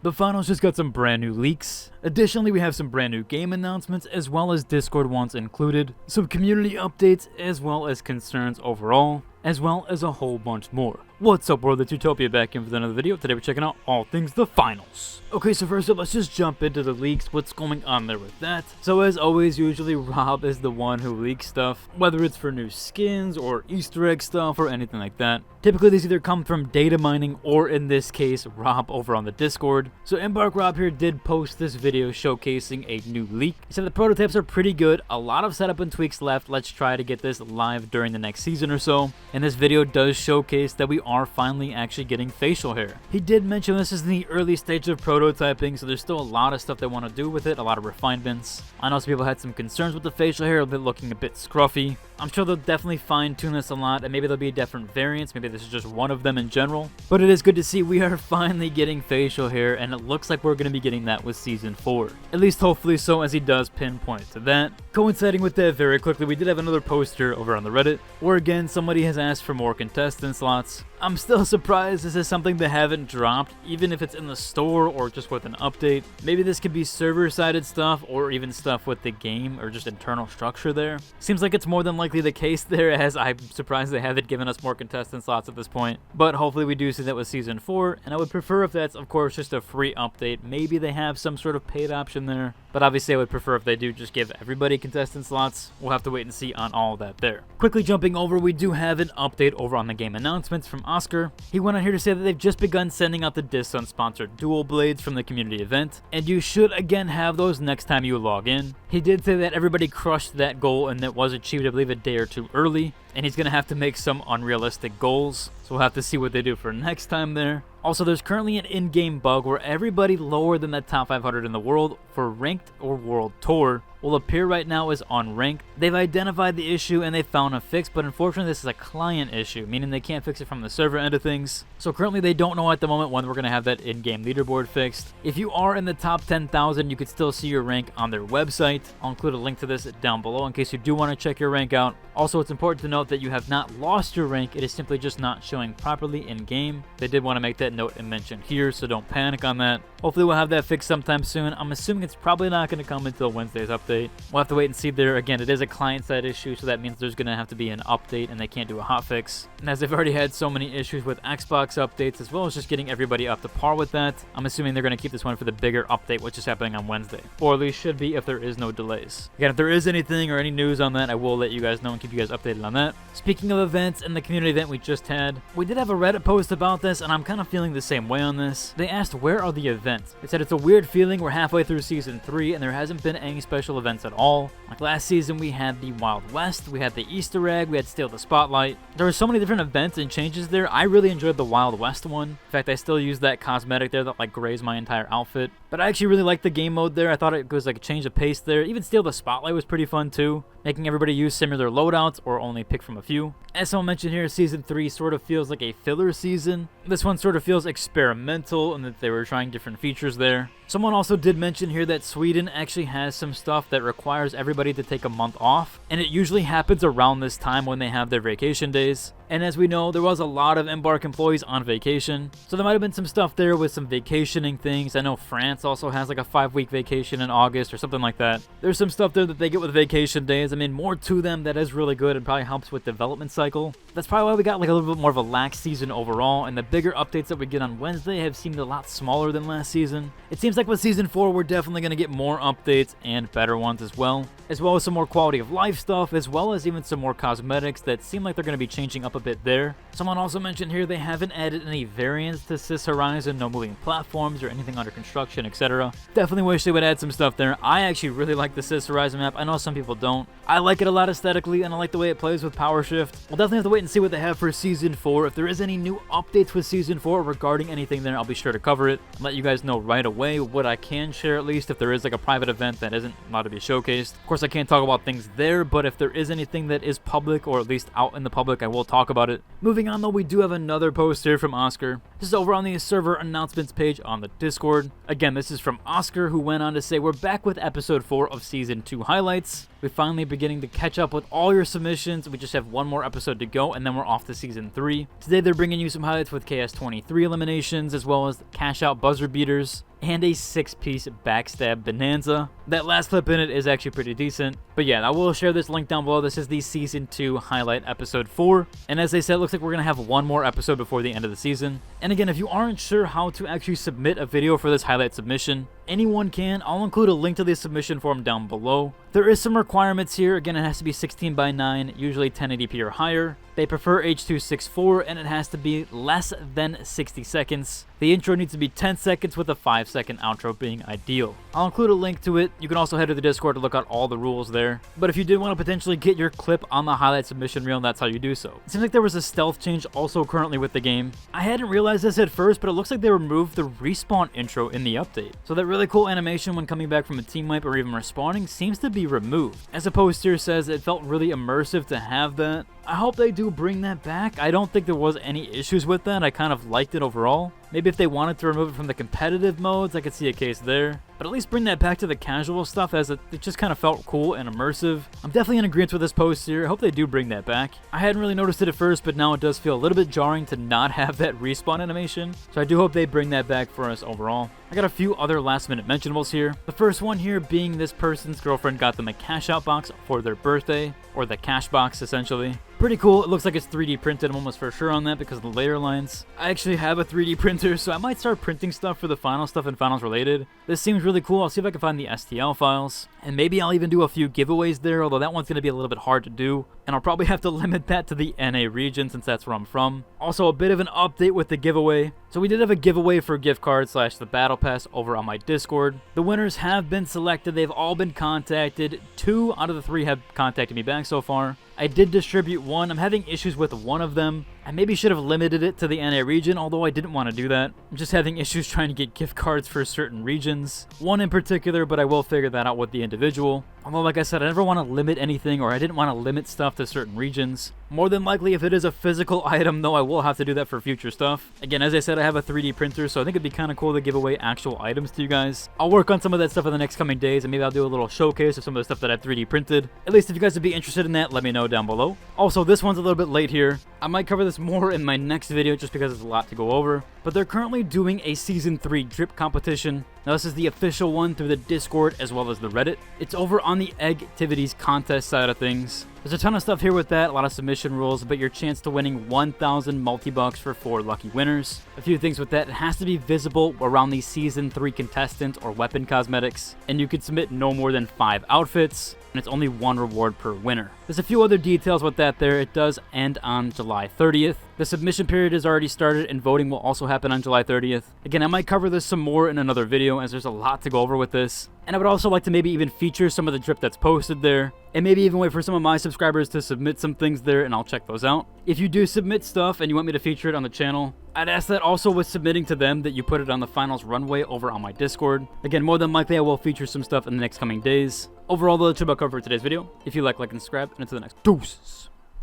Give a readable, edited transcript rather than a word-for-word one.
The finals just got some brand new leaks. Additionally, we have some brand new game announcements as well as Discord ones included, some community updates as well as concerns overall, as well as a whole bunch more. What's up, world? It's Utopia back in with another video. Today we're checking out all things the finals. Okay, so first up, let's just jump into the leaks. What's going on there with that? So as always, usually Rob is the one who leaks stuff, whether it's for new skins or Easter egg stuff or anything like that. Typically, these either come from data mining or, in this case, Rob over on the Discord. So Embark Rob here did post this video showcasing a new leak. He said the prototypes are pretty good, a lot of setup and tweaks left. Let's try to get this live during the next season or so. And this video does showcase that we are finally actually getting facial hair. He did mention this is in the early stage of prototyping, so there's still a lot of stuff they want to do with it, a lot of refinements. I know some people had some concerns with the facial hair, looking a bit scruffy. I'm sure they'll definitely fine-tune this a lot, and maybe there'll be different variants. Maybe this is just one of them in general. But it is good to see we are finally getting facial hair, and it looks like we're going to be getting that with Season 4. At least hopefully so, as he does pinpoint to that. Coinciding with that very quickly, we did have another poster over on the Reddit, where again, somebody has asked for more contestant slots. I'm still surprised this is something they haven't dropped, even if it's in the store or just with an update. Maybe this could be server-sided stuff, or even stuff with the game, or just internal structure there. Seems like it's more than likely the case there, as I'm surprised they haven't given us more contestant slots at this point. But hopefully we do see that with Season 4, and I would prefer if that's, of course, just a free update. Maybe they have some sort of paid option there, but obviously I would prefer if they do just give everybody contestant slots. We'll have to wait and see on all of that there. Quickly jumping over, we do have an update over on the game announcements from Oscar. He went on here to say that they've just begun sending out the Disc sponsored dual blades from the community event, and you should again have those next time you log in. He did say that everybody crushed that goal and that was achieved, I believe, a day or two early, and he's going to have to make some unrealistic goals, so we'll have to see what they do for next time there. Also, there's currently an in-game bug where everybody lower than the top 500 in the world for ranked or world tour will appear right now as unranked. They've identified the issue and they found a fix, but unfortunately this is a client issue, meaning they can't fix it from the server end of things. So currently they don't know at the moment when we're going to have that in-game leaderboard fixed. If you are in the top 10,000, you could still see your rank on their website. I'll include a link to this down below in case you do want to check your rank out. Also, it's important to note that you have not lost your rank, it is simply just not showing properly in-game. They did want to make that note and mention here, so don't panic on that. Hopefully we'll have that fixed sometime soon. I'm assuming it's probably not going to come until Wednesday's update. We'll have to wait and see there. Again, it is a client-side issue, so that means there's going to have to be an update and they can't do a hotfix. And as they've already had so many issues with Xbox updates, as well as just getting everybody up to par with that, I'm assuming they're going to keep this one for the bigger update, which is happening on Wednesday. Or at least should be if there is no delays. Again, if there is anything or any news on that, I will let you guys know and keep you guys updated on that. Speaking of events and the community event we just had, we did have a Reddit post about this, and I'm kind of feeling the same way on this. They asked, where are the events? They said it's a weird feeling. We're halfway through Season 3, and there hasn't been any special events at all. Like last season, we had the Wild West, we had the Easter egg, we had Steal the Spotlight. There were so many different events and changes there. I really enjoyed the Wild West one. In fact, I still use that cosmetic there that like grays my entire outfit. But I actually really liked the game mode there. I thought it was like a change of pace there. Even Steal the Spotlight was pretty fun too, making everybody use similar loadouts or only pick from a few. As someone mentioned here, Season 3 sort of feels like a filler season. This one sort of feels experimental and that they were trying different features there. Someone also did mention here that Sweden actually has some stuff that requires everybody to take a month off, and it usually happens around this time when they have their vacation days. And as we know, there was a lot of Embark employees on vacation, so there might have been some stuff there with some vacationing things. I know France also has like a 5-week vacation in August or something like that. There's some stuff there that they get with vacation days. I mean, more to them that is really good and probably helps with development cycle. That's probably why we got like a little bit more of a lax season overall, and the bigger updates that we get on Wednesday have seemed a lot smaller than last season. It seems like with Season 4, we're definitely going to get more updates and better ones as well as some more quality of life stuff, as well as even some more cosmetics that seem like they're going to be changing up a bit there. Someone also mentioned here they haven't added any variants to Sys Horizon, no moving platforms or anything under construction, etc. Definitely wish they would add some stuff there. I actually really like the Sys Horizon map. I know some people don't. I like it a lot aesthetically, and I like the way it plays with Power Shift. We'll definitely have to wait and see what they have for Season 4. If there is any new updates with Season 4 regarding anything there, I'll be sure to cover it and let you guys know right away what I can share, at least if there is like a private event that isn't allowed to be showcased. Of course, I can't talk about things there, but if there is anything that is public or at least out in the public, I will talk about it. Moving on though, we do have another post here from Oscar. This is over on the server announcements page on the Discord. Again, this is from Oscar, who went on to say, we're back with episode 4 of Season 2 highlights. We're finally beginning to catch up with all your submissions. We just have one more episode to go, and then we're off to Season 3. Today, they're bringing you some highlights with KS23 eliminations, as well as cash out buzzer beaters. and a 6-piece backstab bonanza. That last clip in it is actually pretty decent. But yeah, I will share this link down below. This is the Season 2 highlight episode 4. And as they said, it looks like we're going to have one more episode before the end of the season. And again, if you aren't sure how to actually submit a video for this highlight submission, anyone can. I'll include a link to the submission form down below. There is some requirements here. Again, it has to be 16:9, usually 1080p or higher. They prefer H.264, and it has to be less than 60 seconds. The intro needs to be 10 seconds with a 5-second outro being ideal. I'll include a link to it. You can also head to the Discord to look at all the rules there. But if you did want to potentially get your clip on the highlight submission reel, that's how you do so. It seems like there was a stealth change also currently with the game. I hadn't realized this at first, but it looks like they removed the respawn intro in the update. So that really cool animation when coming back from a team wipe or even respawning seems to be removed. As a post here says, it felt really immersive to have that. I hope they do bring that back. I don't think there was any issues with that. I kind of liked it overall. Maybe if they wanted to remove it from the competitive modes, I could see a case there. But at least bring that back to the casual stuff, as it just kind of felt cool and immersive. I'm definitely in agreement with this post here. I hope they do bring that back. I hadn't really noticed it at first, but now it does feel a little bit jarring to not have that respawn animation. So I do hope they bring that back for us overall. I got a few other last minute mentionables here. The first one here being this person's girlfriend got them a cash out box for their birthday, or the cash box essentially. Pretty cool. It looks like it's 3D printed. I'm almost for sure on that because of the layer lines. I actually have a 3D printer, so I might start printing stuff for the final stuff and finals related. This seems really cool. I'll see if I can find the STL files. And maybe I'll even do a few giveaways there, although that one's going to be a little bit hard to do. And I'll probably have to limit that to the NA region since that's where I'm from. Also, a bit of an update with the giveaway. So we did have a giveaway for gift cards / the battle pass over on my Discord. The winners have been selected. They've all been contacted. 2 out of the 3 have contacted me back so far. I did distribute one. I'm having issues with one of them. I maybe should have limited it to the NA region, although I didn't want to do that. I'm just having issues trying to get gift cards for certain regions. One in particular, but I will figure that out with the individual. Although, like I said, I never want to limit anything, or I didn't want to limit stuff to certain regions. More than likely, if it is a physical item, though, I will have to do that for future stuff. Again, as I said, I have a 3D printer, so I think it'd be kind of cool to give away actual items to you guys. I'll work on some of that stuff in the next coming days, and maybe I'll do a little showcase of some of the stuff that I've 3D printed. At least if you guys would be interested in that, let me know down below. Also, this one's a little bit late here. I might cover this more in my next video just because it's a lot to go over. But they're currently doing a Season 3 drip competition. Now this is the official one through the Discord as well as the Reddit. It's over on the Egg Activities contest side of things. There's a ton of stuff here with that, a lot of submission rules, but your chance to winning 1,000 multi-bucks for 4 lucky winners. A few things with that: it has to be visible around the Season 3 contestant or weapon cosmetics, and you can submit no more than 5 outfits, and it's only 1 reward per winner. There's a few other details with that there. It does end on July 30th. The submission period has already started, and voting will also happen on July 30th. Again, I might cover this some more in another video, as there's a lot to go over with this. And I would also like to maybe even feature some of the drip that's posted there, and maybe even wait for some of my subscribers to submit some things there, and I'll check those out. If you do submit stuff and you want me to feature it on the channel, I'd ask that also with submitting to them that you put it on the finals runway over on my Discord. Again, more than likely I will feature some stuff in the next coming days. Overall, that's about cover for today's video. If you like and subscribe, and until the next deuces.